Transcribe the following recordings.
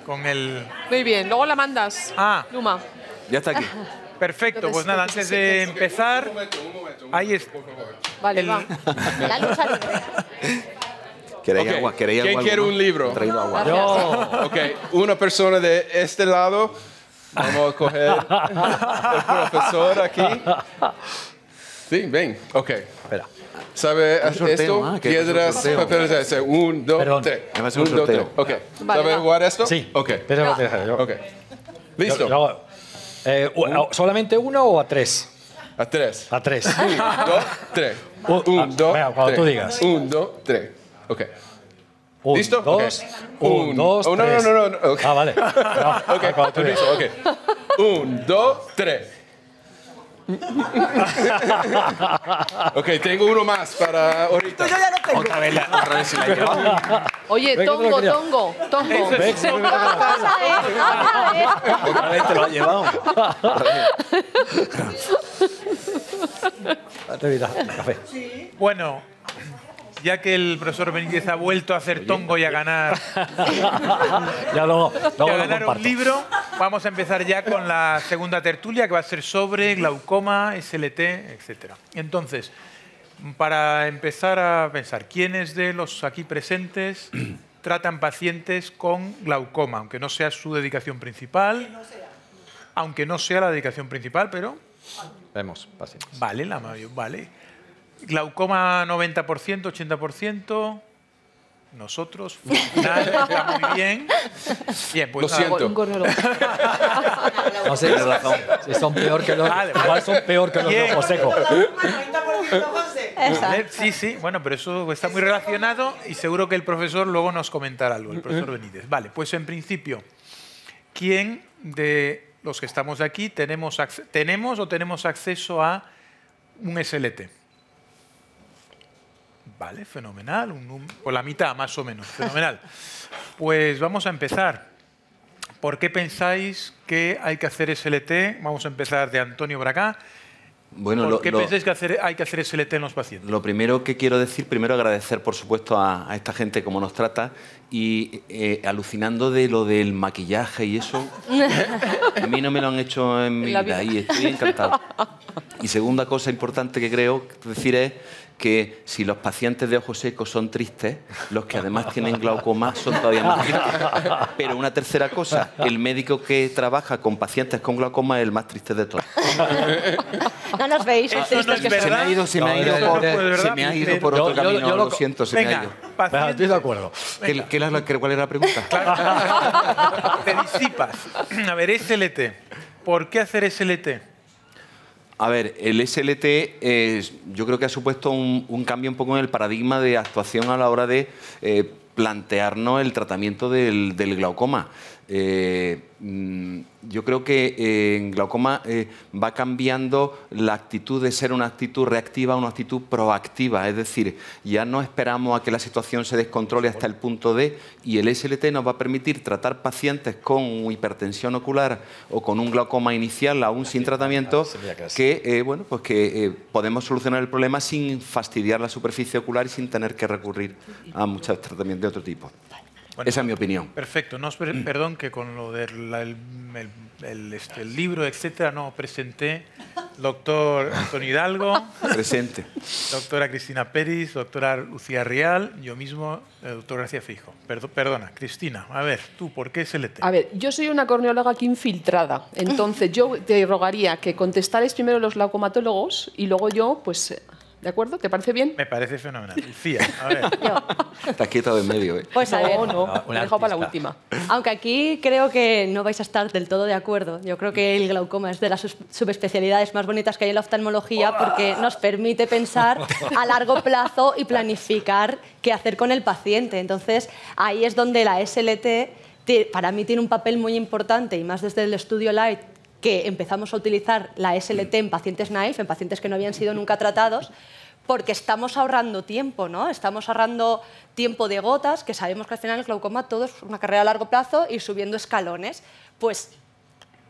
con el... Muy bien, luego la mandas, Luma. Ya está aquí. Perfecto, Entonces, pues nada, antes de empezar... Un momento. Ahí es... Vale, va. La lucha libre. ¿Queréis Ok, agua? ¿Queréis ¿quién agua? quiere alguno? un libro? He traído agua. Gracias. Ok, una persona de este lado. Vamos a coger el profesor aquí. Sí, ven. Ok. Espera. ¿Sabe Un sorteo, esto? que es un Piedras, sorteo. papeles. 1, 2, Perdón. 3. Me va a hacer un sorteo. Ok. Vale, ¿Sabe va. jugar esto? Sí. Ok. Pero, yo, Ok. ¿Listo? ¿Solamente uno o a tres? A 3. A tres. 1, 2, 3. 1, 2, venga, cuando tú digas. 1, 2, 3. Ok. Un, ¿Listo? dos, Ok. un, dos, Oh, no, tres. no. Ok. Ah, vale. No, Ok, cuando tú digas. permiso, ok. 1, 2, 3. Ok, tengo uno más para ahorita. Otra vez se la he llevado. Oye, Venga, Tongo. Otra vez te lo has llevado. Mira, café. Bueno, ya que el profesor Benítez ha vuelto a hacer tongo y a ganar, Ya luego y a lo ganar un comparto. libro, vamos a empezar ya con la segunda tertulia, que va a ser sobre glaucoma, SLT, etc. Entonces, para empezar a pensar, ¿quiénes de los aquí presentes tratan pacientes con glaucoma, aunque no sea su dedicación principal? Aunque no sea la dedicación principal, pero... Vemos, pacientes. Vale, la mayor, vale. Glaucoma 90%, 80%. Nosotros, final, está muy bien. Bien, pues Lo nada, siento. Un correo. No sé si son peor que los... Vale, vale. Igual son peor que los de Bien. Joseco. ¿vale? Sí, sí, bueno, pero eso está muy relacionado y seguro que el profesor luego nos comentará algo, el profesor Benítez. Vale, pues en principio, ¿quién de los que estamos aquí tenemos acceso a un SLT? Vale, fenomenal, o la mitad más o menos, fenomenal. Pues vamos a empezar. ¿Por qué pensáis que hay que hacer SLT? Vamos a empezar de Antonio Bracá. Bueno, ¿Por qué pensáis que hay que hacer SLT en los pacientes? Lo primero que quiero decir, primero agradecer, por supuesto, a esta gente cómo nos trata y alucinando de lo del maquillaje y eso. A mí no me lo han hecho en mi vida y estoy encantado. Y segunda cosa importante que creo decir es que si los pacientes de ojos secos son tristes, los que además tienen glaucoma son todavía más tristes. Pero una tercera cosa, el médico que trabaja con pacientes con glaucoma es el más triste de todos. No nos veis. Eso no es que verdad. Se me ha ido por otro camino, lo siento, se me ha Venga, ido. paciente, Estoy de acuerdo. ¿Cuál era la pregunta? te disipas. A ver, SLT. ¿Por qué hacer SLT? A ver, el SLT yo creo que ha supuesto un cambio un poco en el paradigma de actuación a la hora de plantearnos el tratamiento del glaucoma. Yo creo que en glaucoma va cambiando la actitud de ser una actitud reactiva a una actitud proactiva. Es decir, ya no esperamos a que la situación se descontrole hasta el punto de... Y el SLT nos va a permitir tratar pacientes con hipertensión ocular o con un glaucoma inicial aún sin tratamiento que, bueno, pues que podemos solucionar el problema sin fastidiar la superficie ocular y sin tener que recurrir a muchos tratamientos de otro tipo. Bueno, esa es mi opinión. Perfecto. No, perdón que con lo del el libro, etcétera, no presenté. Doctor Antonio Hidalgo. Presente. Doctora Cristina Peris, doctora Lucía Rial, yo mismo, doctor García Fijo. Perdona, Cristina, a ver, tú, ¿por qué SLT? A ver, yo soy una corneóloga aquí infiltrada, entonces yo te rogaría que contestarais primero los glaucomatólogos y luego yo, pues, ¿de acuerdo? ¿Te parece bien? Me parece fenomenal. Lucía, a ver. Te has quitado de medio, ¿eh? Pues a ver, No, me he dejado para la última. aunque aquí creo que no vais a estar del todo de acuerdo. Yo creo que el glaucoma es de las subespecialidades más bonitas que hay en la oftalmología porque nos permite pensar a largo plazo y planificar qué hacer con el paciente. Entonces, ahí es donde la SLT para mí tiene un papel muy importante y más desde el estudio Light, que empezamos a utilizar la SLT en pacientes naïf, en pacientes que no habían sido nunca tratados, porque estamos ahorrando tiempo, ¿no? Estamos ahorrando tiempo de gotas, que sabemos que al final el glaucoma todo es una carrera a largo plazo y subiendo escalones. Pues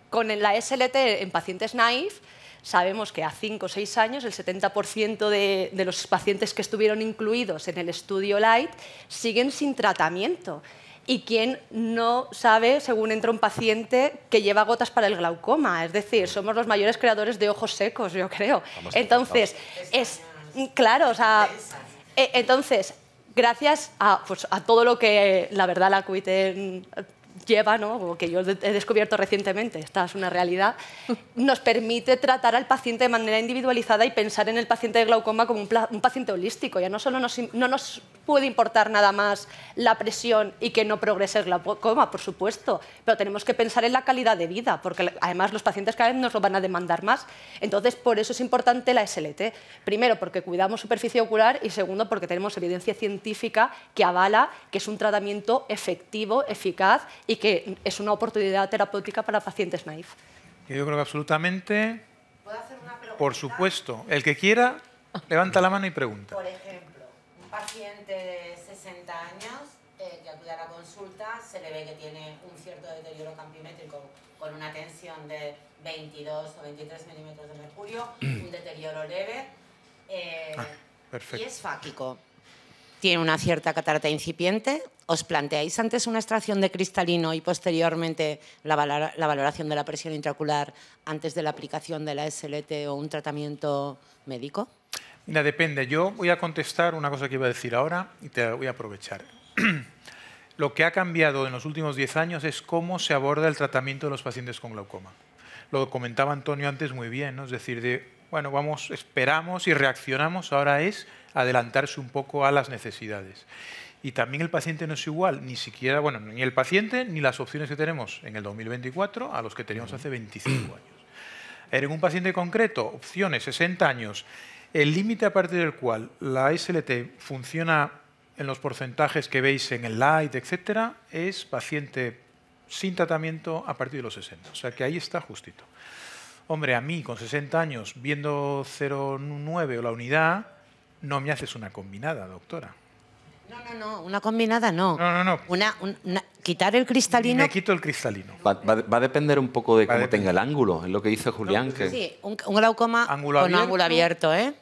con la SLT en pacientes naïf sabemos que a 5 o 6 años el 70% de los pacientes que estuvieron incluidos en el estudio Light siguen sin tratamiento. ¿Y quién no sabe, según entra un paciente, que lleva gotas para el glaucoma? Es decir, somos los mayores creadores de ojos secos, yo creo. Entonces, claro, o sea, entonces, gracias pues, a todo lo que, la verdad, la QIT lleva, ¿no? Que yo he descubierto recientemente, esta es una realidad, nos permite tratar al paciente de manera individualizada y pensar en el paciente de glaucoma como un paciente holístico. Ya no solo no nos puede importar nada más la presión y que no progrese el glaucoma, por supuesto, pero tenemos que pensar en la calidad de vida, porque además los pacientes cada vez nos lo van a demandar más. Entonces, por eso es importante la SLT. Primero, porque cuidamos superficie ocular y segundo, porque tenemos evidencia científica que avala que es un tratamiento efectivo, eficaz y que es una oportunidad terapéutica para pacientes naïf. Yo creo que absolutamente, ¿Puedo hacer una pregunta? por supuesto. El que quiera, levanta la mano y pregunta. Por ejemplo, un paciente de 60 años que acude a la consulta, se le ve que tiene un cierto deterioro campimétrico con una tensión de 22 o 23 milímetros de mercurio, un deterioro leve Perfecto. y es fáquico. Tiene una cierta catarata incipiente. ¿Os planteáis antes una extracción de cristalino y posteriormente la valoración de la presión intraocular antes de la aplicación de la SLT o un tratamiento médico? Mira, depende. Yo voy a contestar una cosa que iba a decir ahora y te voy a aprovechar. Lo que ha cambiado en los últimos 10 años es cómo se aborda el tratamiento de los pacientes con glaucoma. Lo comentaba Antonio antes muy bien, ¿no? Es decir, bueno, esperamos y reaccionamos, ahora es adelantarse un poco a las necesidades. Y también el paciente no es igual, ni siquiera, bueno, ni el paciente ni las opciones que tenemos en el 2024 a los que teníamos hace 25 años. En un paciente concreto, opciones, 60 años, el límite a partir del cual la SLT funciona en los porcentajes que veis en el LIGHT, etcétera, es paciente sin tratamiento a partir de los 60. O sea que ahí está justito. Hombre, a mí con 60 años, viendo 0,9 o la unidad, no me haces una combinada, doctora. No, una combinada no. No. Quitar el cristalino. Me quito el cristalino. Va a depender un poco de cómo tenga el ángulo, es lo que dice Julián. Que... Sí, un glaucoma ángulo con abierto. ángulo abierto, ¿eh?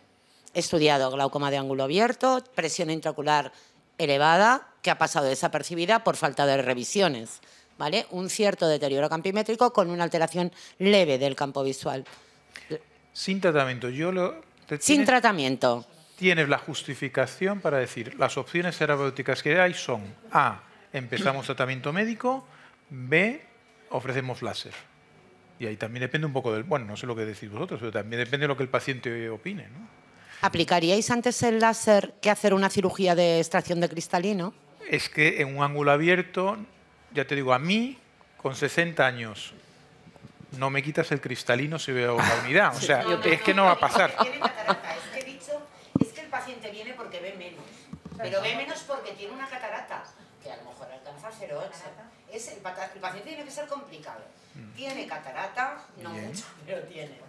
He estudiado glaucoma de ángulo abierto, presión intraocular elevada, que ha pasado desapercibida por falta de revisiones, ¿vale? Un cierto deterioro campimétrico con una alteración leve del campo visual. Sin tratamiento. Sin tratamiento. Tienes la justificación para decir las opciones terapéuticas que hay son A, empezamos tratamiento médico, B, ofrecemos láser. Y ahí también depende un poco del... Bueno, no sé lo que decís vosotros, pero también depende de lo que el paciente opine, ¿no? ¿Aplicaríais antes el láser que hacer una cirugía de extracción de cristalino? Es que en un ángulo abierto, ya te digo, a mí, con 60 años, no me quitas el cristalino si veo la unidad. O sea, es que no va a pasar. Tiene catarata. Es que he dicho, es que el paciente viene porque ve menos. Pero ve menos porque tiene una catarata, que a lo mejor alcanza 0,8. El paciente tiene que ser complicado. Tiene catarata, no mucho, pero tiene.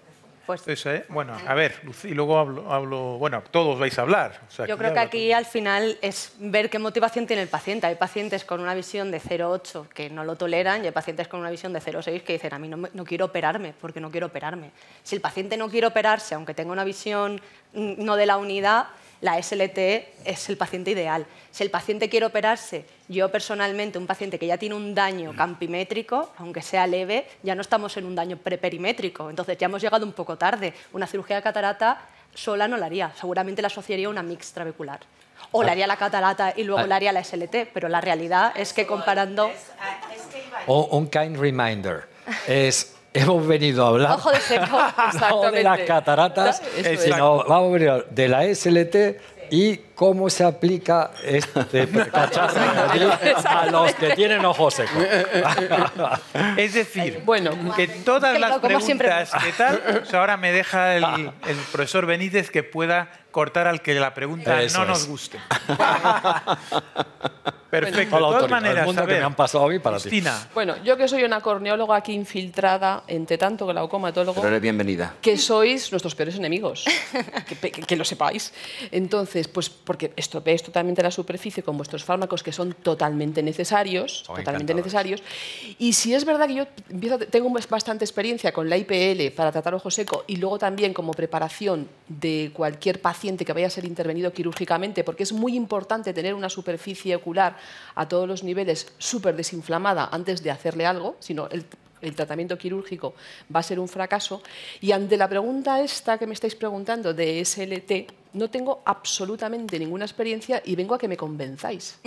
Pues, bueno, a ver, y luego hablo, bueno, todos vais a hablar. O sea, yo creo que aquí al final es ver qué motivación tiene el paciente. Hay pacientes con una visión de 0,8 que no lo toleran y hay pacientes con una visión de 0,6 que dicen a mí no quiero operarme porque no quiero operarme. Si el paciente no quiere operarse, aunque tenga una visión no de la unidad, la SLT es el paciente ideal. Si el paciente quiere operarse, yo personalmente, un paciente que ya tiene un daño campimétrico, aunque sea leve, ya no estamos en un daño preperimétrico. Entonces ya hemos llegado un poco tarde. Una cirugía de catarata sola no la haría. Seguramente la asociaría a una mix trabecular. O le haría la catarata y luego le haría la SLT. Pero la realidad es que comparando... Un kind reminder es... Hemos venido a hablar Ojo de seco, no de las cataratas, sino vamos a hablar de la SLT y cómo se aplica este cacharro a los que tienen ojos secos. Es decir, que todas las preguntas que tal, o sea, ahora me deja el profesor Benítez que pueda cortar al que la pregunta Eso no nos es. guste. Perfecto. De todas maneras, el mundo a que ver, me han pasado a mí para Cristina. ti. Bueno, yo que soy una corneóloga aquí infiltrada, entre tanto glaucomatólogo, Pero eres bienvenida. que sois nuestros peores enemigos, que lo sepáis. Entonces, pues porque estropeáis totalmente la superficie con vuestros fármacos que son totalmente necesarios, y si es verdad que yo tengo bastante experiencia con la IPL para tratar ojo seco y luego también como preparación de cualquier paciente que vaya a ser intervenido quirúrgicamente, porque es muy importante tener una superficie ocular a todos los niveles súper desinflamada antes de hacerle algo, sino el tratamiento quirúrgico va a ser un fracaso. Y ante la pregunta esta que me estáis preguntando de SLT, no tengo absolutamente ninguna experiencia y vengo a que me convenzáis.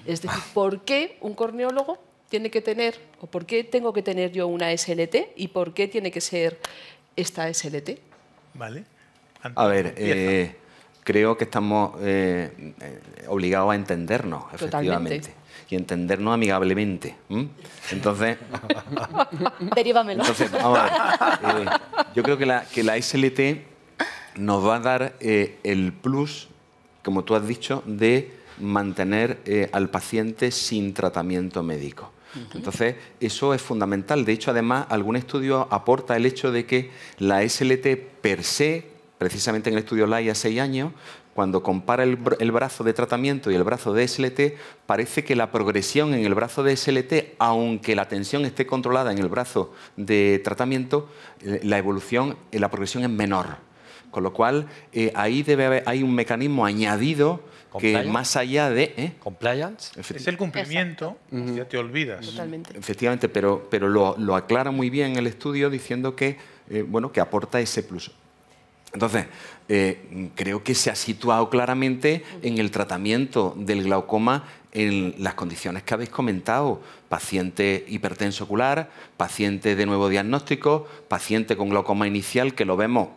Es decir, ¿por qué un corneólogo tiene que tener, o por qué tengo que tener yo una SLT y por qué tiene que ser esta SLT? Vale. A ver, creo que estamos obligados a entendernos, efectivamente. Totalmente. Y entendernos amigablemente. Entonces, Derívamelo. entonces, vamos a ver. Yo creo que la SLT nos va a dar el plus, como tú has dicho, de mantener al paciente sin tratamiento médico. Entonces, eso es fundamental. De hecho, además, algún estudio aporta el hecho de que la SLT per se, precisamente en el estudio LAI a 6 años, cuando compara el brazo de tratamiento y el brazo de SLT, parece que la progresión en el brazo de SLT, aunque la tensión esté controlada en el brazo de tratamiento, la evolución, la progresión es menor. Con lo cual, ahí hay un mecanismo añadido que más allá de... ¿Compliance? Es el cumplimiento, ya te olvidas. Totalmente. Efectivamente, pero lo aclara muy bien el estudio diciendo que, bueno, que aporta ese plus. Entonces, creo que se ha situado claramente en el tratamiento del glaucoma en las condiciones que habéis comentado. Paciente hipertenso ocular, paciente de nuevo diagnóstico, paciente con glaucoma inicial, que lo vemos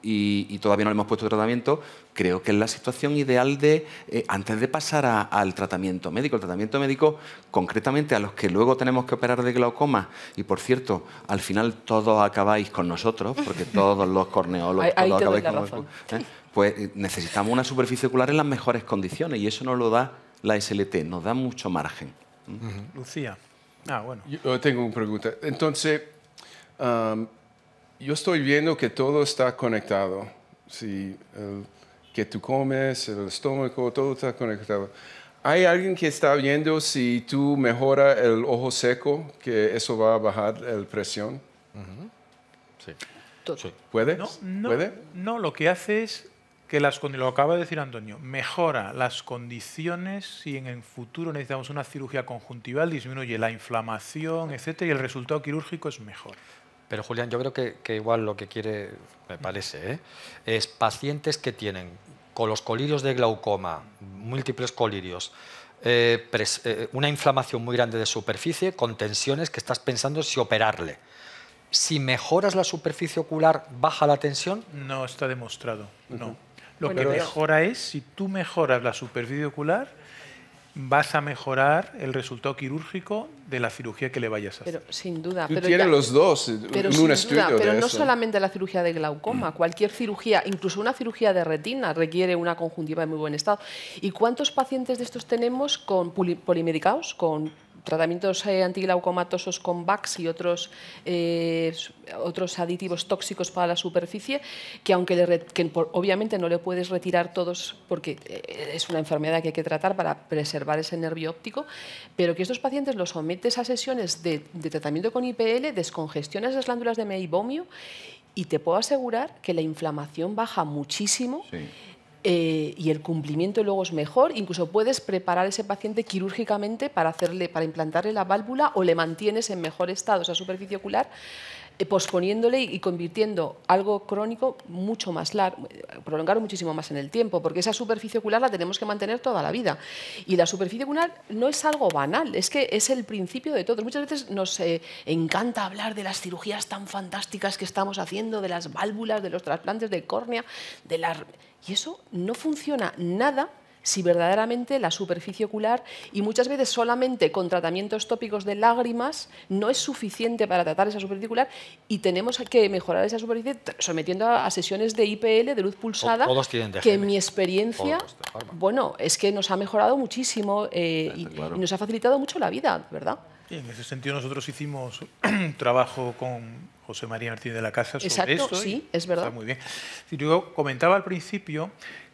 y todavía no le hemos puesto tratamiento. Creo que es la situación ideal de antes de pasar al tratamiento médico. El tratamiento médico, concretamente a los que luego tenemos que operar de glaucoma, y por cierto, al final todos acabáis con nosotros, porque todos los corneólogos todos acabáis con nosotros, pues necesitamos una superficie ocular en las mejores condiciones y eso nos lo da la SLT, nos da mucho margen. Lucía. Bueno. Yo tengo una pregunta. Entonces, yo estoy viendo que todo está conectado. Si que tú comes, el estómago, todo está conectado. ¿Hay alguien que está viendo si tú mejoras el ojo seco, que eso va a bajar la presión? Sí. Sí. ¿Puede? ¿Puede? No, lo que hace es que lo acaba de decir Antonio, mejora las condiciones si en el futuro necesitamos una cirugía conjuntival, disminuye la inflamación, etcétera, y el resultado quirúrgico es mejor. Pero Julián, yo creo que igual lo que quiere, me parece, es pacientes que tienen con los colirios de glaucoma, múltiples colirios, una inflamación muy grande de superficie, con tensiones que estás pensando si operarle. Si mejoras la superficie ocular, ¿baja la tensión? No está demostrado, no. Lo que mejora es, si tú mejoras la superficie ocular, vas a mejorar el resultado quirúrgico de la cirugía que le vayas a hacer. Pero sin duda. Tú tienes los dos en un estudio de pero no eso. solamente la cirugía de glaucoma, cualquier cirugía, incluso una cirugía de retina, requiere una conjuntiva en muy buen estado. ¿Y cuántos pacientes de estos tenemos con polimedicados, con tratamientos antiglaucomatosos con VAX y otros aditivos tóxicos para la superficie, que aunque obviamente no le puedes retirar todos porque es una enfermedad que hay que tratar para preservar ese nervio óptico, pero que estos pacientes los sometes a sesiones de tratamiento con IPL, descongestionas las glándulas de meibomio y te puedo asegurar que la inflamación baja muchísimo. Sí. Y el cumplimiento luego es mejor, incluso puedes preparar a ese paciente quirúrgicamente para implantarle la válvula o le mantienes en mejor estado esa superficie ocular, posponiéndole y convirtiendo algo crónico mucho más largo, prolongar muchísimo más en el tiempo, porque esa superficie ocular la tenemos que mantener toda la vida. Y la superficie ocular no es algo banal, es que es el principio de todo. Muchas veces nos encanta hablar de las cirugías tan fantásticas que estamos haciendo, de las válvulas, de los trasplantes de córnea, y eso no funciona nada si verdaderamente la superficie ocular, y muchas veces solamente con tratamientos tópicos de lágrimas, no es suficiente para tratar esa superficie ocular y tenemos que mejorar esa superficie sometiendo a sesiones de IPL, de luz pulsada, que en mi experiencia, bueno, es que nos ha mejorado muchísimo y nos ha facilitado mucho la vida, ¿verdad? Sí, en ese sentido nosotros hicimos un trabajo con José María Martínez de la Casa sobre esto. Sí, es verdad. Está muy bien. Yo comentaba al principio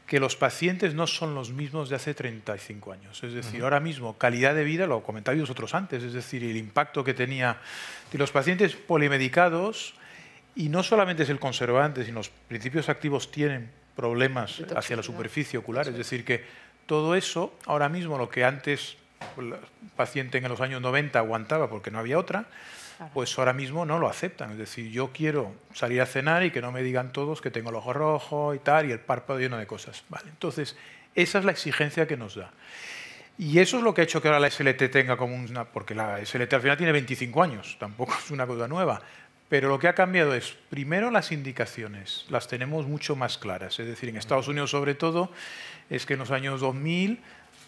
que los pacientes no son los mismos de hace 35 años. Es decir, ahora mismo, calidad de vida, lo comentabais vosotros antes, es decir, el impacto que tenía de los pacientes polimedicados, y no solamente es el conservante, sino los principios activos tienen problemas hacia la superficie ocular, es decir, que todo eso, ahora mismo lo que antes el paciente en los años 90 aguantaba porque no había otra, pues ahora mismo no lo aceptan. Es decir, yo quiero salir a cenar y que no me digan todos que tengo el ojo rojo y tal, y el párpado lleno de cosas. Vale, entonces, esa es la exigencia que nos da. Y eso es lo que ha hecho que ahora la SLT tenga como una... Porque la SLT al final tiene 25 años, tampoco es una cosa nueva. Pero lo que ha cambiado es, primero, las indicaciones. Las tenemos mucho más claras. Es decir, en Estados Unidos, sobre todo, es que en los años 2000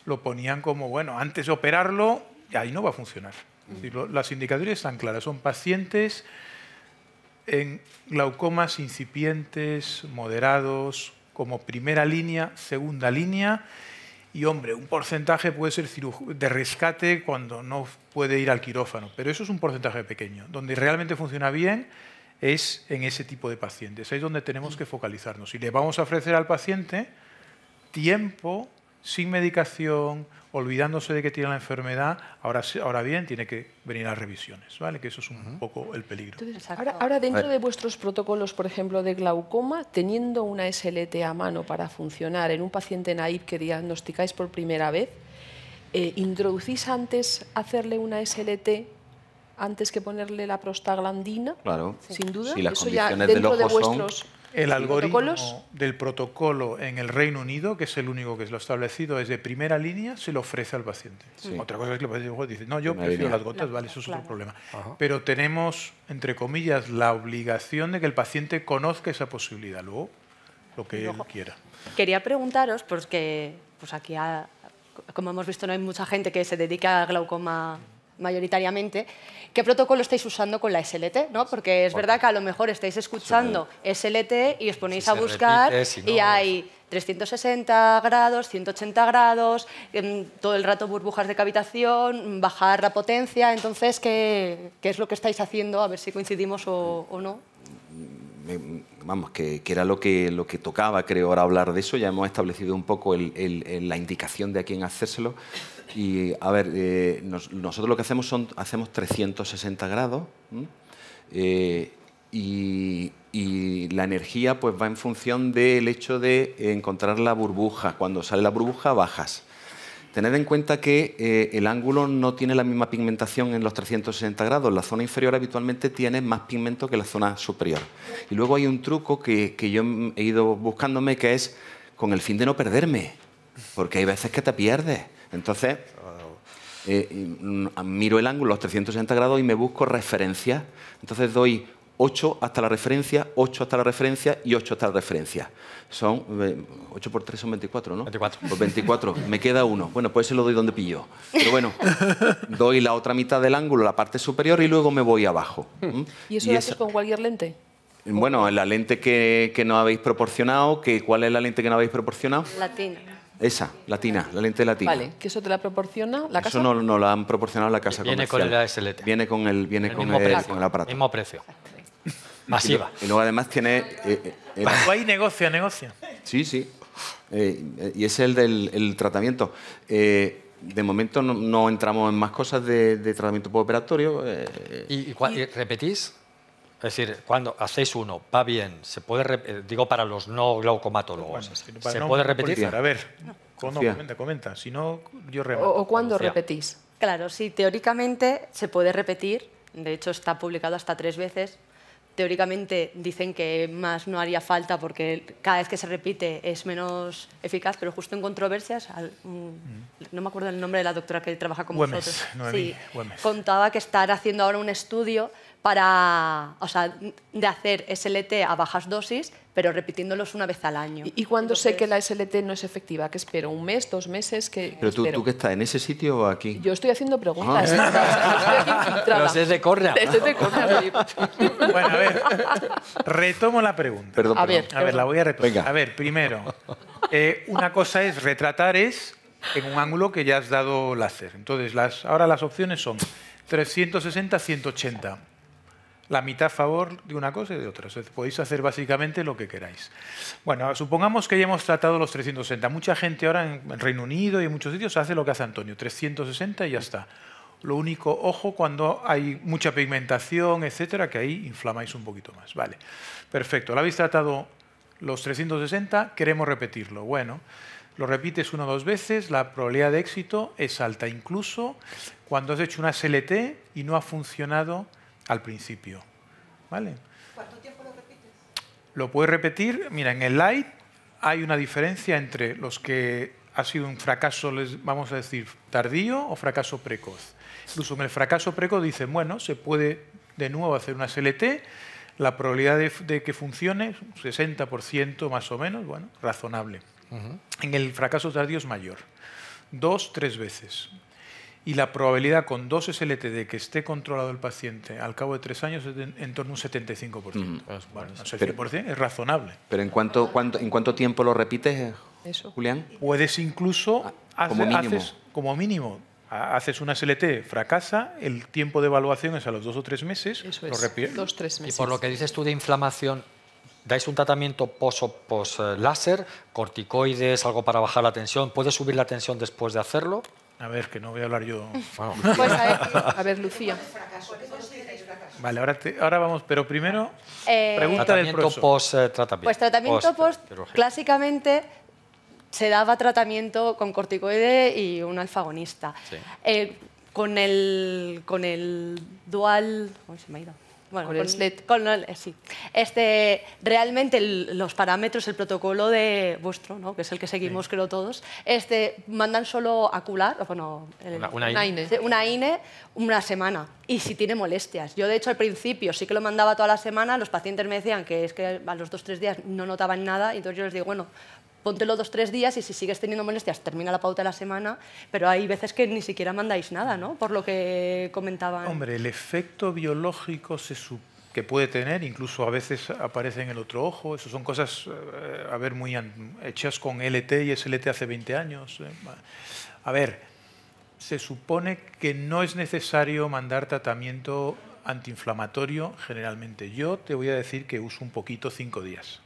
lo ponían como, bueno, antes de operarlo, ahí no va a funcionar. Es decir, las indicaciones están claras. Son pacientes en glaucomas incipientes, moderados, como primera línea, segunda línea. Y, hombre, un porcentaje puede ser de rescate cuando no puede ir al quirófano, pero eso es un porcentaje pequeño. Donde realmente funciona bien es en ese tipo de pacientes. Ahí es donde tenemos que focalizarnos. Y le vamos a ofrecer al paciente tiempo, sin medicación, olvidándose de que tiene la enfermedad. Ahora bien, tiene que venir a revisiones, ¿vale? Que eso es un poco el peligro. Entonces, ahora dentro de vuestros protocolos, por ejemplo, de glaucoma, teniendo una SLT a mano para funcionar en un paciente naive que diagnosticáis por primera vez, ¿introducís antes hacerle una SLT antes que ponerle la prostaglandina? Claro. Sin duda. Si las Eso ya condiciones del dentro de ojo son... vuestros... El algoritmo ¿protocolos? del protocolo en el Reino Unido, que es el único que lo ha establecido, es de primera línea, se lo ofrece al paciente. Sí. Otra cosa es que el paciente dice, no, yo Me prefiero venía. las gotas, vale, eso es Claro. otro problema. Ajá. Pero tenemos, entre comillas, la obligación de que el paciente conozca esa posibilidad, luego lo que él quiera. Quería preguntaros, porque pues aquí, como hemos visto, no hay mucha gente que se dedica al glaucoma mayoritariamente, ¿qué protocolo estáis usando con la SLT? ¿No? Porque es verdad que a lo mejor estáis escuchando SLT y os ponéis Si a se buscar repite, si no- y hay 360 grados, 180 grados, todo el rato burbujas de cavitación, bajar la potencia. Entonces, ¿qué es lo que estáis haciendo? A ver si coincidimos o no. Vamos, que era lo que tocaba, creo, ahora hablar de eso. Ya hemos establecido un poco la indicación de a quién hacérselo. Y, a ver, nosotros lo que hacemos 360 grados. Y la energía pues va en función del hecho de encontrar la burbuja. Cuando sale la burbuja, bajas. Tened en cuenta que el ángulo no tiene la misma pigmentación en los 360 grados. La zona inferior habitualmente tiene más pigmento que la zona superior. Y luego hay un truco que yo he ido buscándome, que es con el fin de no perderme, porque hay veces que te pierdes. Entonces, miro el ángulo a los 360 grados y me busco referencias. Entonces doy 8 hasta la referencia, 8 hasta la referencia y 8 hasta la referencia. Son 8 por 3 son 24, ¿no? 24. Pues 24. Me queda uno. Bueno, pues ese lo doy donde pillo. Pero bueno, doy la otra mitad del ángulo, la parte superior, y luego me voy abajo. ¿Y eso lo haces con cualquier lente? Bueno, la lente que nos habéis proporcionado, ¿cuál es la lente que nos habéis proporcionado? Latina. Esa, latina, la lente latina. Vale, que eso te la proporciona la casa. Eso no la han proporcionado la casa Viene comercial. con el SLT. Viene con el mismo precio. con el aparato. Mismo precio. Masiva. Y luego además tiene... Tú ahí negocia. Sí, sí. Y es el del tratamiento. De momento no entramos en más cosas de tratamiento postoperatorio. ¿Y repetís? Es decir, cuando hacéis uno, va bien, se puede digo para los no glaucomatólogos, ¿se puede repetir? A ver, Confía. comenta. Si no, yo remato. ¿O cuándo Confía. repetís? Claro, sí, teóricamente se puede repetir. De hecho, está publicado hasta 3 veces. Teóricamente dicen que más no haría falta porque cada vez que se repite es menos eficaz, pero justo en controversias, no me acuerdo el nombre de la doctora que trabaja con Güemes, vosotros. Noemí Güemes. Contaba que están haciendo ahora un estudio de hacer SLT a bajas dosis, pero repitiéndolos una vez al año. ¿Y cuándo sé que la SLT no es efectiva? ¿Qué espero? ¿Un mes, 2 meses? Pero tú espero? qué estás, ¿en ese sitio o aquí? Yo estoy haciendo preguntas. Estoy aquí infiltrada. Pero si es de córnea. Estoy de córnea, sí. Bueno, a ver, retomo la pregunta. Perdón, A perdón. ver. A ver, la voy a retomar. Venga. A ver, primero, una cosa es retratar en un ángulo que ya has dado láser. Entonces, ahora las opciones son 360, 180. La mitad a favor de una cosa y de otra. O sea, podéis hacer básicamente lo que queráis. Bueno, supongamos que ya hemos tratado los 360. Mucha gente ahora en Reino Unido y en muchos sitios hace lo que hace Antonio, 360 y ya está. Lo único, ojo, cuando hay mucha pigmentación, etcétera, que ahí inflamáis un poquito más. Vale, perfecto. ¿Lo habéis tratado los 360? Queremos repetirlo. Bueno, Lo repites 1 o 2 veces, la probabilidad de éxito es alta, incluso cuando has hecho una SLT y no ha funcionado al principio. ¿Vale? ¿Cuánto tiempo lo repites? Lo puedes repetir. Mira, en el light hay una diferencia entre los que ha sido un fracaso, vamos a decir, tardío o fracaso precoz. Incluso en el fracaso precoz dicen, bueno, se puede de nuevo hacer una SLT, la probabilidad de que funcione, 60% más o menos, bueno, razonable. En el fracaso tardío es mayor, 2, 3 veces. Y la probabilidad con 2 SLT de que esté controlado el paciente al cabo de 3 años es en torno a un 75%. Bueno, no sé, 100% es razonable. ¿Pero en cuánto tiempo lo repites, Julián? Puedes incluso, como mínimo. Haces una SLT, fracasa, el tiempo de evaluación es a los 2 o 3 meses. Eso es, 2 o 3 meses. Y por lo que dices tú de inflamación, ¿dais un tratamiento post-láser, corticoides, algo para bajar la tensión? ¿Puedes subir la tensión después de hacerlo? A ver, que no voy a hablar yo. Bueno. Pues a ver, Lucía. Vale, ahora vamos, pero primero, pregunta del profesor. Post-tratamiento. Pues tratamiento post, clásicamente se daba tratamiento con corticoide y un alfagonista. Sí. Con el dual... ¿Cómo se me ha ido? Bueno, con el SLET. Sí. Realmente los parámetros, el protocolo de vuestro, ¿no? Que es el que seguimos creo todos, mandan solo acular, bueno, una INE una semana, y si tiene molestias. Yo de hecho al principio sí que lo mandaba toda la semana, los pacientes me decían que es que a los 2 o 3 días no notaban nada, y entonces yo les digo, bueno, póntelo 2 o 3 días y si sigues teniendo molestias, termina la pauta de la semana, pero hay veces que ni siquiera mandáis nada, ¿no? Por lo que comentaban. Hombre, el efecto biológico que puede tener, incluso a veces aparece en el otro ojo, eso son cosas, muy hechas con LT y SLT hace 20 años. A ver, se supone que no es necesario mandar tratamiento antiinflamatorio generalmente. Yo te voy a decir que uso un poquito 5 días.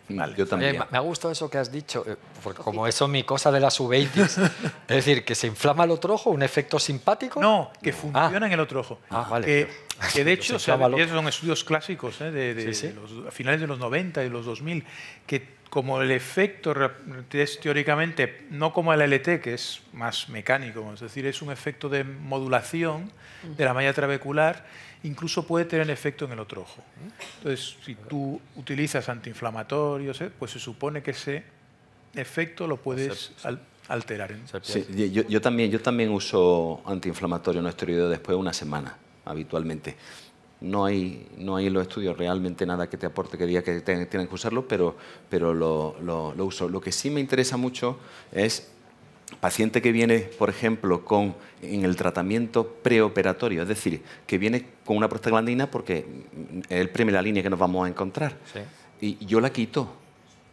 Vale. Yo también. Me ha gustado eso que has dicho, porque como eso mi cosa de las uveitis, es decir, que se inflama el otro ojo, un efecto simpático. No, que funciona en el otro ojo. Vale. Que de hecho, esos son estudios clásicos de a finales de los 90 y los 2000, que como el efecto es teóricamente, no como el LT, que es más mecánico, es decir, es un efecto de modulación de la malla trabecular, incluso puede tener efecto en el otro ojo. Entonces, si tú utilizas antiinflamatorios, pues se supone que ese efecto lo puedes alterar. Sí, yo también uso antiinflamatorio no esteroideo después de una semana, habitualmente. No hay en los estudios realmente nada que te aporte que diga que tienen que usarlo, pero lo uso. Lo que sí me interesa mucho es paciente que viene, por ejemplo, en el tratamiento preoperatorio, es decir, que viene con una prostaglandina porque es la primera línea que nos vamos a encontrar. Sí. Y yo la quito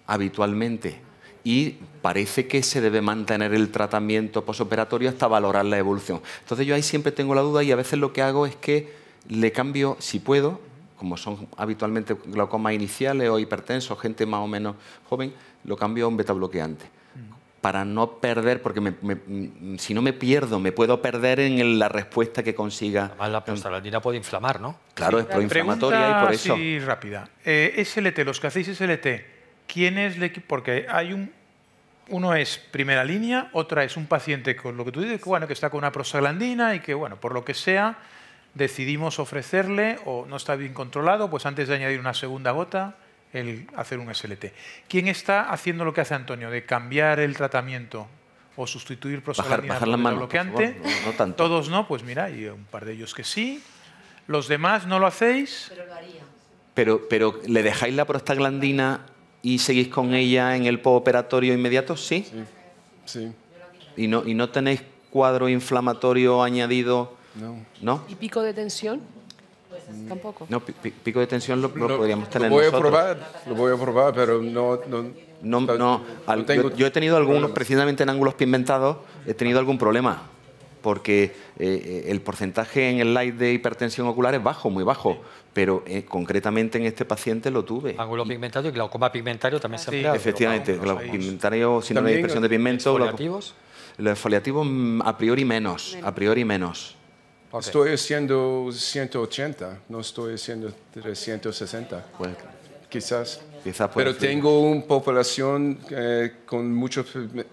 habitualmente. Y parece que se debe mantener el tratamiento posoperatorio hasta valorar la evolución. Entonces yo ahí siempre tengo la duda y a veces lo que hago es que le cambio, si puedo, como son habitualmente glaucomas iniciales o hipertensos, gente más o menos joven, lo cambio a un betabloqueante. Para no perder, porque si no me pierdo, me puedo perder en la respuesta que consiga. Además, la prostaglandina puede inflamar, ¿no? Claro, es proinflamatoria y por eso. Sí, rápida. SLT, los que hacéis SLT, ¿quién es el equipo? Porque hay uno es primera línea, otra es un paciente con lo que tú dices, que está con una prostaglandina y que, bueno, por lo que sea, decidimos ofrecerle, o no está bien controlado, pues antes de añadir una segunda gota, hacer un SLT. ¿Quién está haciendo lo que hace Antonio, de cambiar el tratamiento o sustituir prostaglandina por bloqueante? No tanto. Todos no, pues mira, hay un par de ellos que sí. Los demás no lo hacéis. Pero lo haría. Pero ¿le dejáis la prostaglandina y seguís con ella en el postoperatorio inmediato? ¿Sí? Sí. ¿Y no tenéis cuadro inflamatorio añadido? No. ¿Y pico de tensión? Tampoco. No, pico de tensión lo podríamos tener lo voy a probar, pero no tengo. Yo he tenido algunos, precisamente en ángulos pigmentados, he tenido algún problema, porque el porcentaje en el light de hipertensión ocular es bajo, muy bajo, pero concretamente en este paciente lo tuve. Ángulo pigmentario y glaucoma pigmentario también se emplea. Efectivamente, glaucoma pigmentario, síndrome de dispersión de pigmento. ¿Los foliativos? Los foliativos a priori menos. Okay. Estoy haciendo 180, no estoy haciendo 360. Pues, quizás. Quizás puede Pero ser. tengo una población con mucho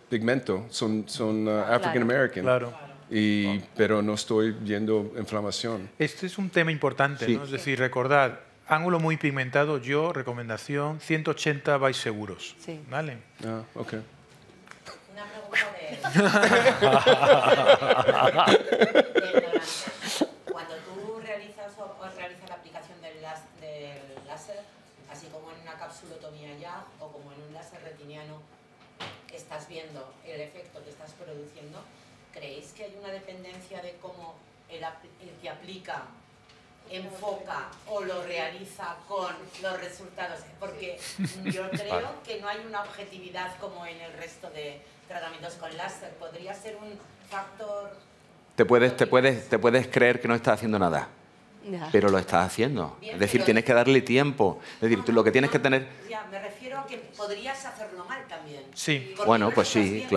pigmento, son African American. Claro. Pero no estoy viendo inflamación. Este es un tema importante, Sí. ¿no? Es decir, recordad, ángulo muy pigmentado, yo, recomendación, 180 vais seguros. Sí. ¿Vale? Ah, ok. Una pregunta de cuando tú realizas la aplicación del láser, así como en una capsulotomía ya o como en un láser retiniano, estás viendo el efecto que estás produciendo. ¿Creéis que hay una dependencia de cómo el que aplica enfoca o lo realiza con los resultados? Porque yo creo que no hay una objetividad como en el resto de tratamientos con láser. ¿Podría ser un factor? Te puedes creer que no estás haciendo nada, Ya. pero lo estás haciendo. Bien, Es decir, pero- tienes que darle tiempo. Es decir, tú lo que tienes que tener... Ya, me refiero a que podrías hacerlo mal también. Sí. Porque Bueno, no lo pues estás sí, viendo.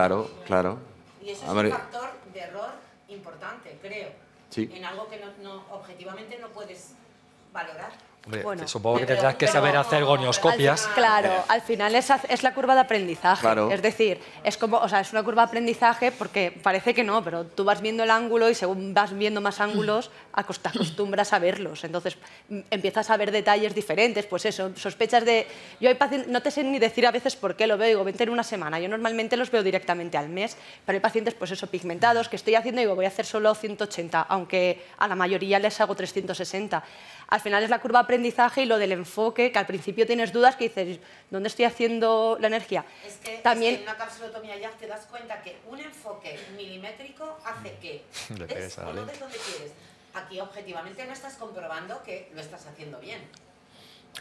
claro. Y eso A es ver, un factor de error importante, creo. Sí. En algo que objetivamente no puedes valorar. Hombre, Bueno. supongo que Pero- tendrás que pero- saber hacer gonioscopias. Claro, al final es la curva de aprendizaje. Claro. Es decir, es como, o sea, es una curva de aprendizaje porque parece que no, pero tú vas viendo el ángulo y según vas viendo más ángulos, te acostumbras a verlos. Entonces empiezas a ver detalles diferentes, pues eso, sospechas de... Yo hay pacientes, no te sé ni decir a veces por qué lo veo, digo, vente en una semana. Yo normalmente los veo directamente al mes, pero hay pacientes, pues eso, pigmentados, que estoy haciendo y digo, voy a hacer solo 180, aunque a la mayoría les hago 360. Al final es la curva de aprendizaje y lo del enfoque, que al principio tienes dudas que dices, ¿dónde estoy haciendo la energía? Es que También, en una capsulotomía ya te das cuenta que un enfoque milimétrico hace que Le des pegues a la o no lente. des donde quieres. Aquí objetivamente no estás comprobando que lo estás haciendo bien.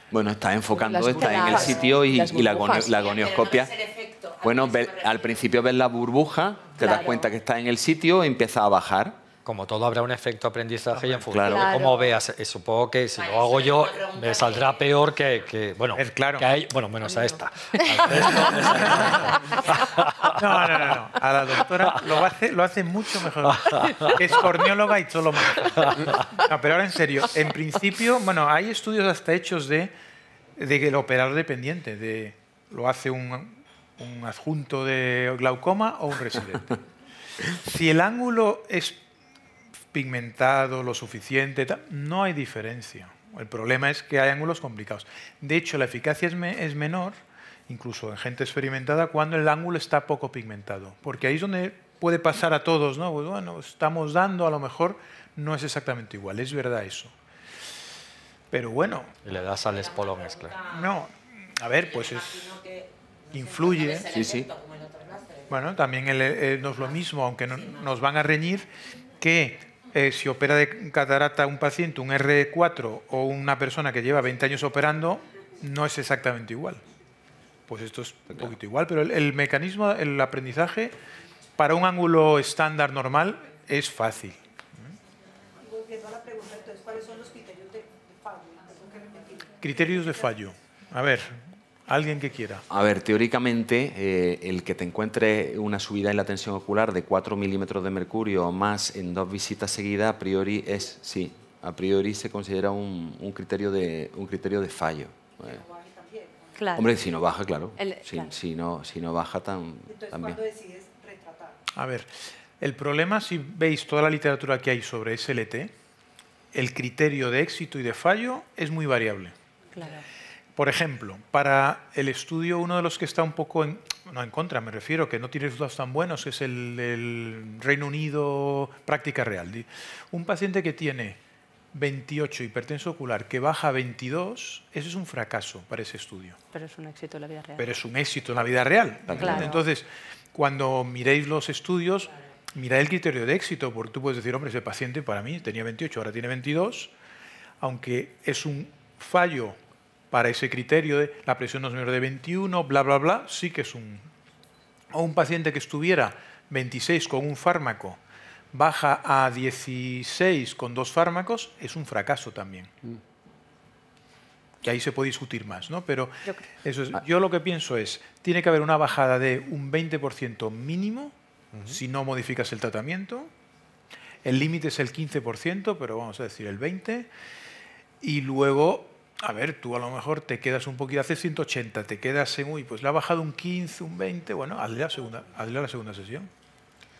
Bueno, estás enfocando, Las estás en el burbujas. sitio y Las la burbujas. gonioscopia... Pero no ves el efecto. A Bueno, eso me refiero. al principio ves la burbuja, te das Claro. cuenta que está en el sitio y empieza a bajar. Como todo habrá un efecto aprendizaje y en función Claro. de cómo veas, supongo que si Vale, lo hago eso yo es una pregunta me saldrá peor bueno, Es claro. que hay, bueno, menos a esta. No. A la doctora lo hace mucho mejor. Es corneóloga y todo lo más. No, pero ahora en serio, en principio, bueno, hay estudios hasta hechos de que el operador dependiente, lo hace un adjunto de glaucoma o un residente. Si el ángulo es pigmentado lo suficiente, no hay diferencia. El problema es que hay ángulos complicados. De hecho, la eficacia es menor, incluso en gente experimentada, cuando el ángulo está poco pigmentado. Porque ahí es donde puede pasar a todos, ¿no? Pues bueno, estamos dando, a lo mejor no es exactamente igual, es verdad eso. Pero bueno, Y le das al espolón mezcla. no. A ver, pues Imagino que, no sé, influye. no ves el Sí, sí. efecto como en otros láseres. Bueno, también no es lo mismo, aunque nos van a reñir, que si opera de catarata un paciente, un R4 o una persona que lleva 20 años operando, no es exactamente igual. Pues esto es un poquito igual, pero el mecanismo, el aprendizaje, para un ángulo estándar normal es fácil. Volviendo a la pregunta, entonces, ¿cuáles son los criterios de fallo? Tengo que repetir. Criterios de fallo. A ver, alguien que quiera. A ver, teóricamente, el que te encuentre una subida en la tensión ocular de 4 milímetros de mercurio o más en 2 visitas seguidas, a priori se considera un criterio de fallo. claro. Hombre, si no baja, claro. Claro. Si no baja, Entonces, también. ¿cuándo decides retratar? A ver, el problema, si veis toda la literatura que hay sobre SLT, el criterio de éxito y de fallo es muy variable. Claro. Por ejemplo, para el estudio, uno de los que está un poco no en contra, me refiero, que no tiene resultados tan buenos, es el del Reino Unido, práctica real. Un paciente que tiene 28 hipertenso ocular, que baja a 22, eso es un fracaso para ese estudio. Pero es un éxito en la vida real. Pero es un éxito en la vida real. Claro. Entonces, cuando miréis los estudios, mirad el criterio de éxito, porque tú puedes decir, hombre, ese paciente para mí tenía 28, ahora tiene 22, aunque es un fallo para ese criterio de la presión no es menor de 21, bla, bla, bla, sí que es un... O un paciente que estuviera 26 con un fármaco, baja a 16 con 2 fármacos, es un fracaso también. Que ahí se puede discutir más, ¿no? Pero yo lo que pienso es, tiene que haber una bajada de un 20% mínimo, si no modificas el tratamiento. El límite es el 15%, pero vamos a decir el 20%. Y luego A ver, tú a lo mejor te quedas un poquito, hace 180, te quedas en, uy, pues le ha bajado un 15, un 20, bueno, hazle la segunda sesión.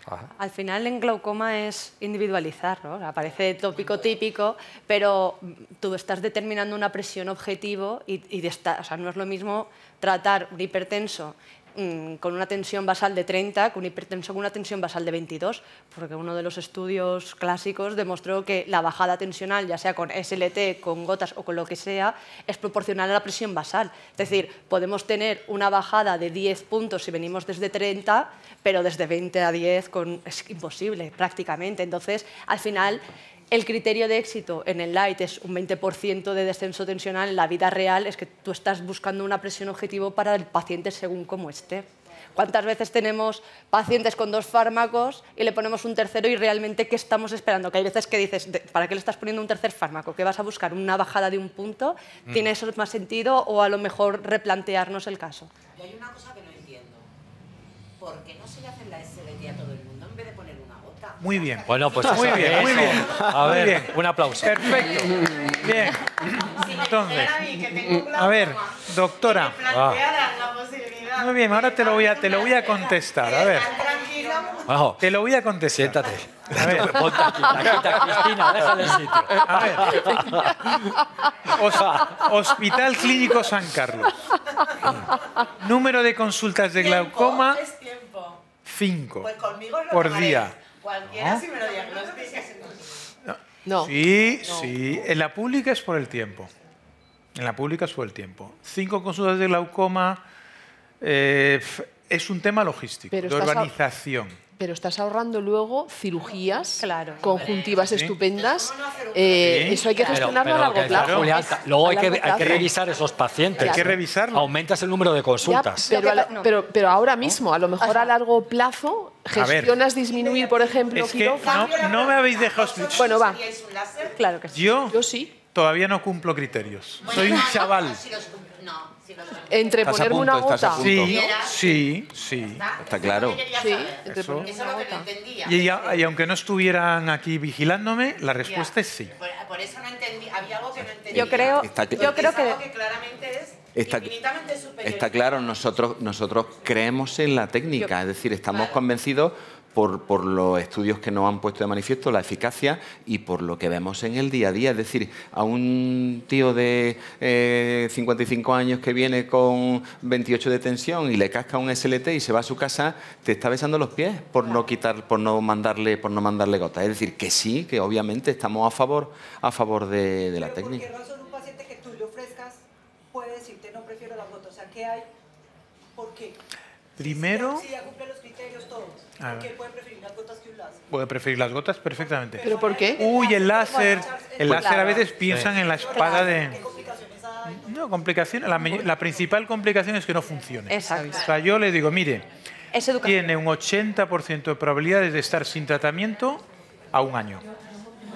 Ajá. Al final en glaucoma es individualizar, ¿no? O sea, parece tópico típico, pero tú estás determinando una presión objetivo o sea, no es lo mismo tratar un hipertenso con una tensión basal de 30 que un hipertenso con una tensión basal de 22, porque uno de los estudios clásicos demostró que la bajada tensional, ya sea con SLT, con gotas o con lo que sea, es proporcional a la presión basal. Es decir, podemos tener una bajada de 10 puntos si venimos desde 30, pero desde 20 a 10 es imposible prácticamente. Entonces, al final, el criterio de éxito en el LIGHT es un 20% de descenso tensional. En la vida real es que tú estás buscando una presión objetivo para el paciente según cómo esté. ¿Cuántas veces tenemos pacientes con 2 fármacos y le ponemos un tercero y realmente qué estamos esperando? Que hay veces que dices, ¿para qué le estás poniendo un tercer fármaco? ¿Que vas a buscar una bajada de un punto? ¿Tiene eso más sentido o a lo mejor replantearnos el caso? Y hay una cosa que no entiendo. ¿Por qué no se le hace la SLT a todo el mundo en vez de poner una gota? Muy bien. Bueno, pues muy eso, bien, muy eso. bien. A Muy ver, bien. un aplauso. Perfecto. Bien. Entonces, a ver, doctora. Muy bien, ahora te lo voy a contestar. A ver, Ojo, te lo voy a contestar. siéntate. A ver. Ponte aquí, Cristina, déjale el sitio. A ver. Hospital Clínico San Carlos. Número de consultas de glaucoma, Es tiempo. 5 Pues conmigo lo por tomaré. día. Cualquiera si me lo diagnosticas. No. Sí, sí. En la pública es por el tiempo. En la pública es por el tiempo. 5 consultas de glaucoma es un tema logístico, Pero de estás organización. Pero estás ahorrando luego cirugías, Claro. conjuntivas Sí. estupendas. Sí. Eso hay que gestionarlo a largo que, plazo. Julián, luego hay A largo que plazo. revisar esos pacientes. Hay que revisarlo. Aumentas el número de Ya, consultas. pero ahora mismo, a lo mejor a largo plazo, ver. gestionas disminuir, por ejemplo, Es que quirófano. no me habéis dejado explicar. Bueno, va. Claro que sí. Yo sí. Todavía no cumplo criterios. Soy un chaval. Entre Estás a ponerme punto, una estás a gota. punto. Sí. Está claro. Sí, entre Eso. ponerme una gota. Y aunque no estuvieran aquí vigilándome, la respuesta es sí. Por eso no entendí, había algo que no entendía. Yo creo, Está yo claro. creo Es algo que que claramente es Está- infinitamente superior. Está claro, nosotros creemos en la técnica, es decir, estamos convencidos por los estudios que nos han puesto de manifiesto la eficacia y por lo que vemos en el día a día. Es decir, a un tío de 55 años que viene con 28 de tensión y le casca un SLT y se va a su casa, te está besando los pies por no mandarle gotas. Es decir, que sí, que obviamente estamos a favor de la Pero técnica. ¿por qué razón un paciente que tú le ofrezcas puede decirte no prefiero la gota? O sea, ¿qué hay? ¿Por qué? Primero, Si ya cumple los criterios todos, A ¿por qué ver. puede preferir las gotas que un láser? puede preferir las gotas perfectamente. ¿Pero por qué? Uy, el láser a veces Claro. piensan en la espada ¿Qué de... complicaciones hay? No, complicación. La principal complicación es que no funcione. Exacto. O sea, yo le digo, mire, es educación. tiene un 80% de probabilidades de estar sin tratamiento a un año.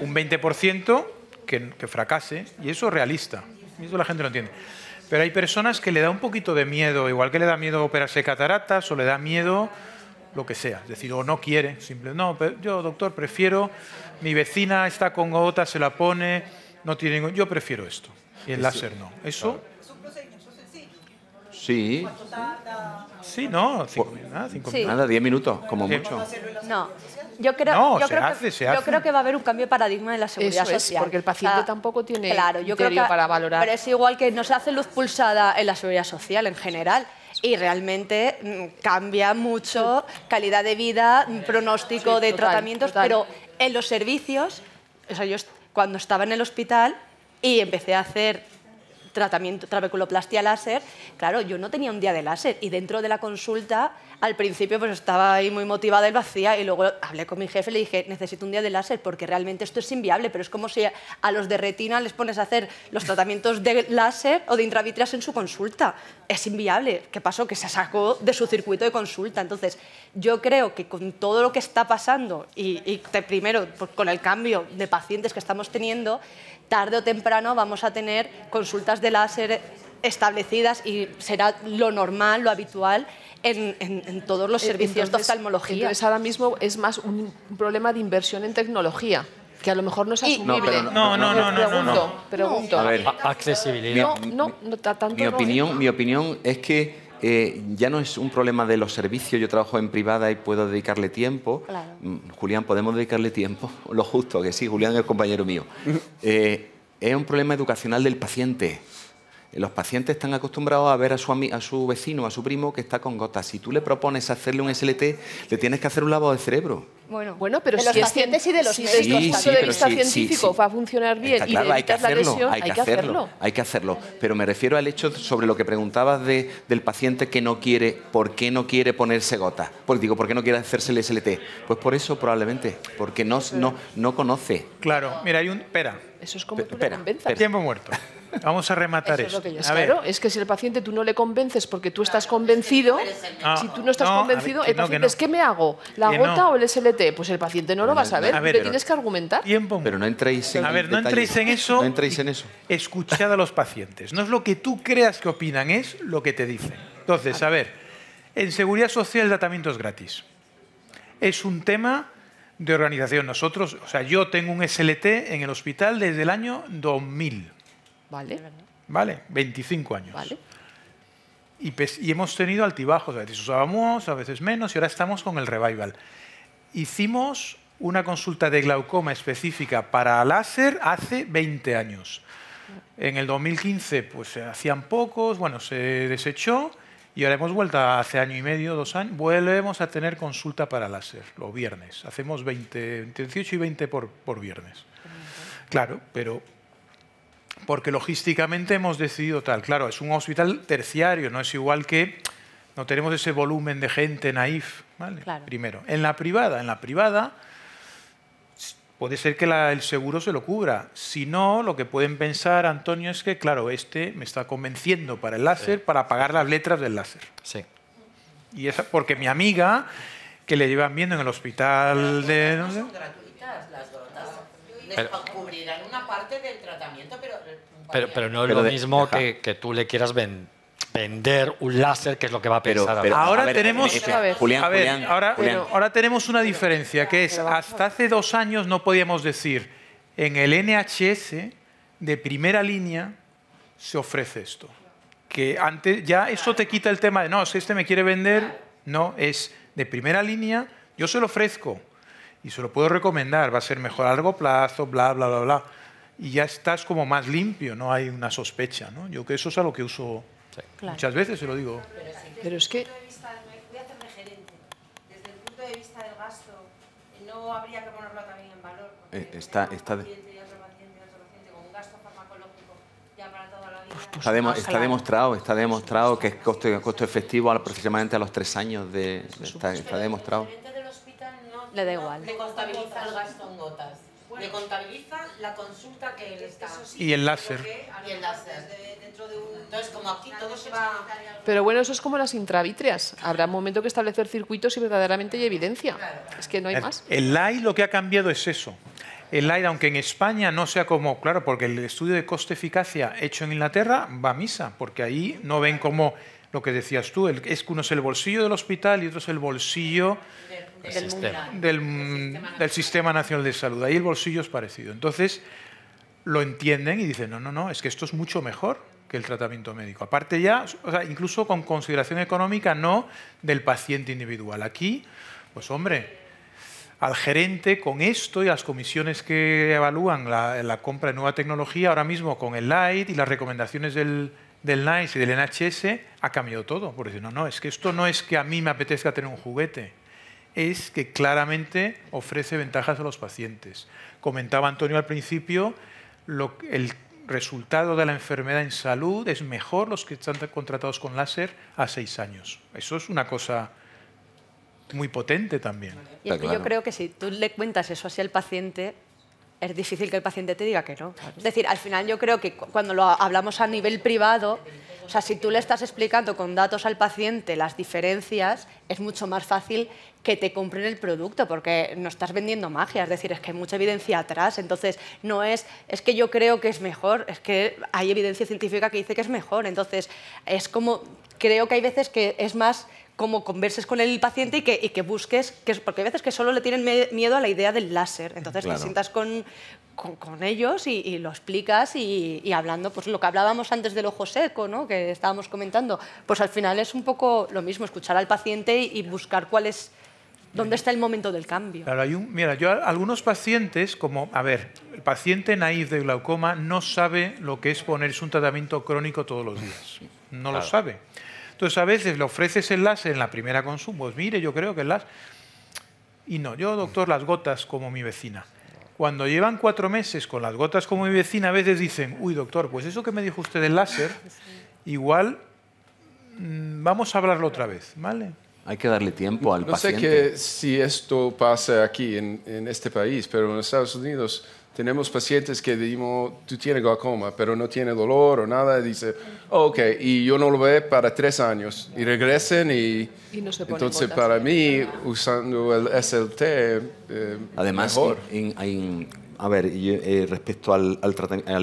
Un 20% que fracase, y eso es realista. Y eso la gente no entiende. Pero hay personas que le da un poquito de miedo, igual que le da miedo operarse cataratas o le da miedo lo que sea. Es decir, o no quiere, no, pero yo, doctor, prefiero, mi vecina está con gotas, se la pone, no tiene ningún... Yo prefiero esto. Y el láser no. Eso, Es un procedimiento sencillo. Sí, sí, no, 5 Sí. minutos. nada, 10 minutos, como Sí. mucho. No, yo creo, No, yo se creo hace, que, se yo hace. creo que va a haber un cambio de paradigma en la seguridad Eso es, social. porque el paciente tampoco tiene claro, yo creo criterio que, para valorar. Pero es igual que no se hace luz pulsada en la seguridad social en general. Y realmente cambia mucho calidad de vida, pronóstico Sí, de total, tratamientos, total. pero en los servicios, o sea, cuando estaba en el hospital y empecé a hacer tratamiento, trabeculoplastia láser, claro, yo no tenía un día de láser y dentro de la consulta al principio pues estaba ahí muy motivada y lo hacía y luego hablé con mi jefe y le dije necesito un día de láser porque realmente esto es inviable, pero es como si a los de retina les pones a hacer los tratamientos de láser o de intravítreas en su consulta. Es inviable. ¿Qué pasó? Que se sacó de su circuito de consulta. Entonces, yo creo que con todo lo que está pasando y primero pues, con el cambio de pacientes que estamos teniendo, tarde o temprano vamos a tener consultas de láser establecidas y será lo normal, lo habitual en todos los servicios de oftalmología. Entonces ahora mismo es más un problema de inversión en tecnología. Que a lo mejor no es asumible. No. Pregunto. A ver, accesibilidad. No tanto. Mi opinión es que ya no es un problema de los servicios. Yo trabajo en privada y puedo dedicarle tiempo. Claro. Julián, ¿podemos dedicarle tiempo? Lo justo, que sí, Julián es compañero mío. Es un problema educacional del paciente. Los pacientes están acostumbrados a ver a su vecino, a su primo que está con gotas. Si tú le propones hacerle un SLT, le tienes que hacer un lavado de cerebro. Bueno, pero de si los pacientes y de los desde el punto de vista científico va a funcionar bien y claro, evitas la lesión, hay que hacerlo. Pero me refiero al hecho sobre lo que preguntabas del paciente que no quiere, ¿por qué no quiere ponerse gotas? ¿Por qué no quiere hacerse el SLT? Pues por eso probablemente, porque no conoce. Claro, mira, Espera. Eso es como tú le convenzas. Tiempo muerto. Vamos a rematar eso. esto. Claro, es que si el paciente tú no le convences porque tú estás convencido, si tú no estás convencido, el paciente es ¿qué me hago? ¿La gota o el SLT? Pues el paciente no lo va a saber, le tienes que argumentar. Pero no entréis en no entréis en eso. No entréis en eso. Escuchad a los pacientes. No es lo que tú creas que opinan, es lo que te dicen. Entonces, a ver, en Seguridad Social el tratamiento es gratis. Es un tema de organización. Nosotros, yo tengo un SLT en el hospital desde el año 2000. Vale, 25 años. Vale. Y hemos tenido altibajos, a veces usábamos, a veces menos, y ahora estamos con el revival. Hicimos una consulta de glaucoma específica para láser hace 20 años. En el 2015 pues se hacían pocos, se desechó, y ahora hemos vuelto hace año y medio, 2 años, volvemos a tener consulta para láser los viernes. Hacemos 20, entre 18 y 20 por viernes. Claro, pero porque logísticamente hemos decidido tal. Claro, es un hospital terciario, no es igual que no tenemos ese volumen de gente naif, ¿vale? Claro. Primero. En la privada puede ser que el seguro se lo cubra. Si no, lo que pueden pensar, Antonio, es que, claro, me está convenciendo para el láser, para pagar las letras del láser. Sí. Y porque mi amiga, que le llevan viendo en el hospital de... No son gratuitas las gotas. Les cubrirán una parte del tratamiento, pero no es lo mismo que tú le quieras vender un láser, que es lo que va a pensar. Ahora tenemos... Julián. Ahora tenemos una diferencia, que es, hasta hace 2 años no podíamos decir, en el NHS de primera línea se ofrece esto. Que antes ya eso te quita el tema de, no, si este me quiere vender, no, es de primera línea, yo se lo ofrezco y se lo puedo recomendar, va a ser mejor a largo plazo, bla, bla, bla, bla. Y ya estás como más limpio, no hay una sospecha, ¿no? Yo que eso es algo que uso muchas veces, se lo digo. Pero es que... Voy a hacerme gerente. Desde el punto de vista del gasto, no habría que ponerlo también en valor. Está Con un gasto farmacológico ya para toda la vida. Está demostrado que es costo efectivo precisamente a los 3 años. Está demostrado. El gerente del hospital no le da igual. Le contabiliza el gasto en gotas. Le contabiliza la consulta que él está. Y el láser. Y el láser. Entonces, como aquí todo se va... Pero bueno, eso es como las intravítreas. Habrá un momento que establecer circuitos y verdaderamente hay evidencia. Es que no hay más. El LAI lo que ha cambiado es eso. El LAI, aunque en España no sea como... Claro, porque el estudio de coste-eficacia hecho en Inglaterra va a misa, porque ahí no ven como lo que decías tú, es que uno es el bolsillo del hospital y otro es el bolsillo del Sistema Nacional de Salud. Ahí el bolsillo es parecido. Entonces, lo entienden y dicen, no, es que esto es mucho mejor que el tratamiento médico. Aparte ya, incluso con consideración económica, no del paciente individual. Aquí, pues hombre, al gerente con esto y las comisiones que evalúan la compra de nueva tecnología, ahora mismo con el LIGHT y las recomendaciones del NICE y del NHS, ha cambiado todo. Por decir, no, es que esto no es que a mí me apetezca tener un juguete, es que claramente ofrece ventajas a los pacientes. Comentaba Antonio al principio, el resultado de la enfermedad en salud es mejor los que están contratados con láser a 6 años. Eso es una cosa muy potente también. Y es que yo creo que si tú le cuentas eso así al paciente, es difícil que el paciente te diga que no. Es decir, al final yo creo que cuando lo hablamos a nivel privado, o sea, si tú le estás explicando con datos al paciente las diferencias, es mucho más fácil que te compren el producto, porque no estás vendiendo magia, es decir, es que hay mucha evidencia atrás, entonces no es que yo creo que es mejor, es que hay evidencia científica que dice que es mejor, entonces es como, creo que hay veces que es más como converses con el paciente y que busques, porque hay veces que solo le tienen miedo a la idea del láser. Entonces te sientas con ellos y lo explicas y hablando, pues lo que hablábamos antes del ojo seco, ¿no? Que estábamos comentando, pues al final es un poco lo mismo, escuchar al paciente y buscar dónde está el momento del cambio. Claro, mira, yo algunos pacientes, como, a ver, el paciente naif de glaucoma no sabe lo que es ponerse un tratamiento crónico todos los días. No lo sabe. Entonces, a veces le ofreces el láser en la primera consulta, pues mire, yo creo que el láser... Y no, yo, doctor, las gotas como mi vecina. Cuando llevan 4 meses con las gotas como mi vecina, a veces dicen, uy, doctor, pues eso que me dijo usted del láser, igual vamos a hablarlo otra vez, ¿vale? Hay que darle tiempo al paciente. No sé si esto pasa aquí en este país, pero en Estados Unidos tenemos pacientes que decimos, tú tienes glaucoma, pero no tiene dolor o nada, y dice, ok, y yo no lo veo para 3 años, y regresen y no se ponen entonces gotas. Para mí, usando el SLT, Además, mejor. a ver, respecto al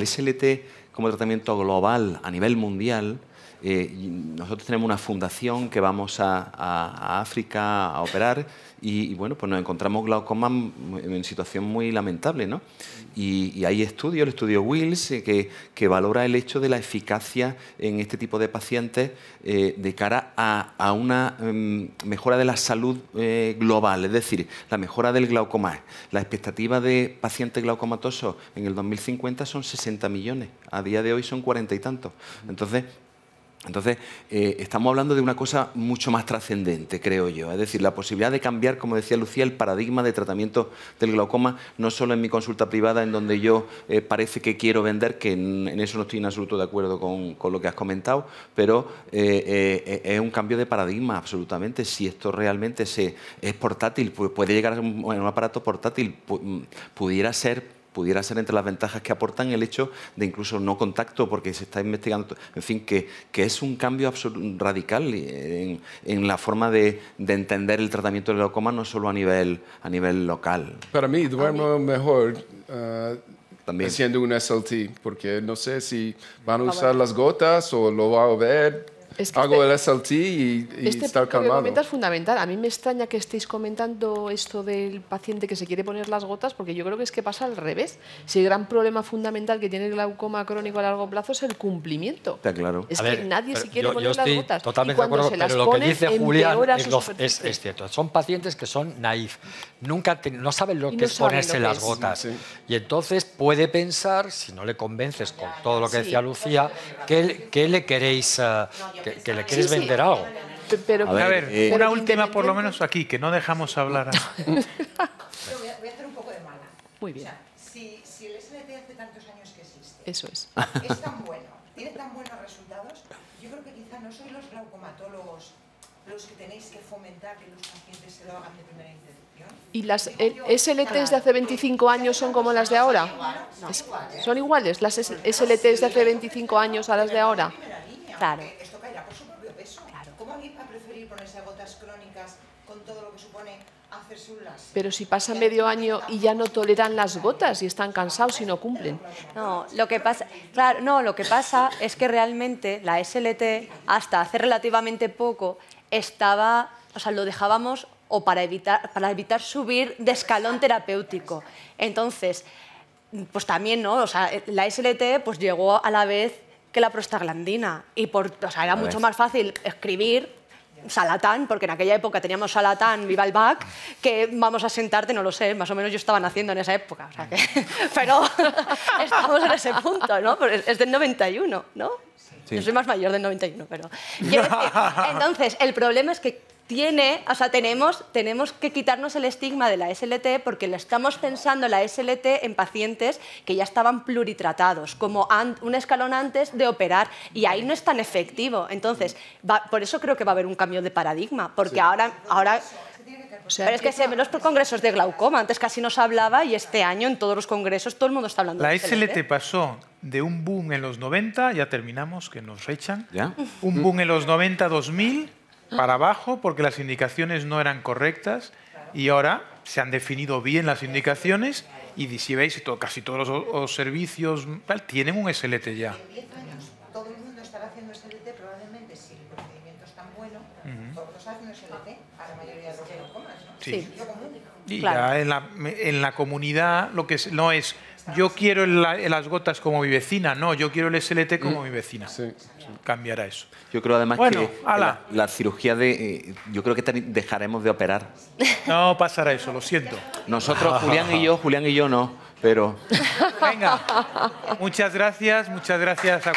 SLT como tratamiento global a nivel mundial, nosotros tenemos una fundación que vamos a África a operar y bueno, pues nos encontramos glaucoma en situación muy lamentable, ¿no? Y hay estudios, el estudio Wills, que valora el hecho de la eficacia en este tipo de pacientes de cara a una mejora de la salud global, es decir, la mejora del glaucoma. La expectativa de pacientes glaucomatosos en el 2050 son 60 millones, a día de hoy son 40 y tantos. Entonces, estamos hablando de una cosa mucho más trascendente, creo yo. Es decir, la posibilidad de cambiar, como decía Lucía, el paradigma de tratamiento del glaucoma, no solo en mi consulta privada, en donde yo parece que quiero vender, que en eso no estoy en absoluto de acuerdo con lo que has comentado, pero es un cambio de paradigma, absolutamente. Si esto realmente es portátil, puede llegar a un aparato portátil, pudiera ser entre las ventajas que aportan el hecho de incluso no contacto, porque se está investigando, en fin, que es un cambio radical en la forma de entender el tratamiento del glaucoma, no solo a nivel local. Para mí, duermo mejor También. haciendo un SLT, porque no sé si van a usar las gotas o lo va a ver. Hago el SLT y estar calmado. Lo que comentas es fundamental. A mí me extraña que estéis comentando esto del paciente que se quiere poner las gotas, porque yo creo que es que pasa al revés. Si el gran problema fundamental que tiene el glaucoma crónico a largo plazo es el cumplimiento. Está claro. Es que nadie se quiere poner las gotas. Totalmente de acuerdo, pero lo que dice Julián es cierto. Son pacientes que son naif, no saben lo que es ponerse las gotas. Sí. Y entonces puede pensar, si no le convences con todo lo que decía Lucía, que le queréis... que le quieres vender algo. Pero, a ver, una última por lo menos aquí, que no dejamos hablar. Voy a hacer un poco de mala. Muy bien. O sea, si el SLT hace tantos años que existe, eso es tan bueno, tiene tan buenos resultados, yo creo que quizá no sois los glaucomatólogos los que tenéis que fomentar que los pacientes se lo hagan de primera intención. ¿Y las SLTs de hace 25 años son como las de ahora? ¿Son iguales las SLTs de hace 25 años a las de ahora? Claro. Esto caerá por su propio peso. Claro. ¿Cómo alguien va a preferir ponerse gotas crónicas con todo lo que supone hacerse un láser? Pero si pasa medio año y ya no toleran las gotas y están cansados y no cumplen. No, lo que pasa es que realmente la SLT hasta hace relativamente poco lo dejábamos para evitar subir de escalón terapéutico. Entonces, pues también, ¿no? O sea, la SLT pues llegó a la vez que la prostaglandina y era mucho más fácil escribir Salatán, porque en aquella época teníamos Salatán, Vivalbac, que vamos a sentarte, no lo sé, más o menos yo estaba naciendo en esa época, o sea que, pero estamos en ese punto, ¿no? Es del 91, ¿no? Sí. Yo soy más mayor del 91, pero... Entonces, el problema es que tenemos que quitarnos el estigma de la SLT porque le estamos pensando la SLT en pacientes que ya estaban pluritratados, como un escalón antes de operar, y ahí no es tan efectivo. Entonces, por eso creo que va a haber un cambio de paradigma, porque ahora pero es que se ven los congresos de glaucoma, antes casi no se hablaba y este año en todos los congresos todo el mundo está hablando de SLT. La SLT pasó de un boom en los 90, ya terminamos, que nos echan, ¿Ya? Un boom en los 90-2000, para abajo porque las indicaciones no eran correctas y ahora se han definido bien las indicaciones y si veis casi todos los servicios tienen un SLT ya. En 10 años todo el mundo estará haciendo SLT probablemente si el procedimiento es tan bueno Todos hacen SLT a la mayoría de los glaucomas, ¿no? Sí. Yo común. Y Claro. ya en la comunidad lo que no es yo quiero las gotas como mi vecina, no, yo quiero el SLT como mi vecina. Sí. Cambiará eso. Yo creo además Bueno, que ala. la cirugía yo creo que dejaremos de operar. No pasará eso, lo siento. Nosotros, Julián y yo no, pero... Venga, muchas gracias a...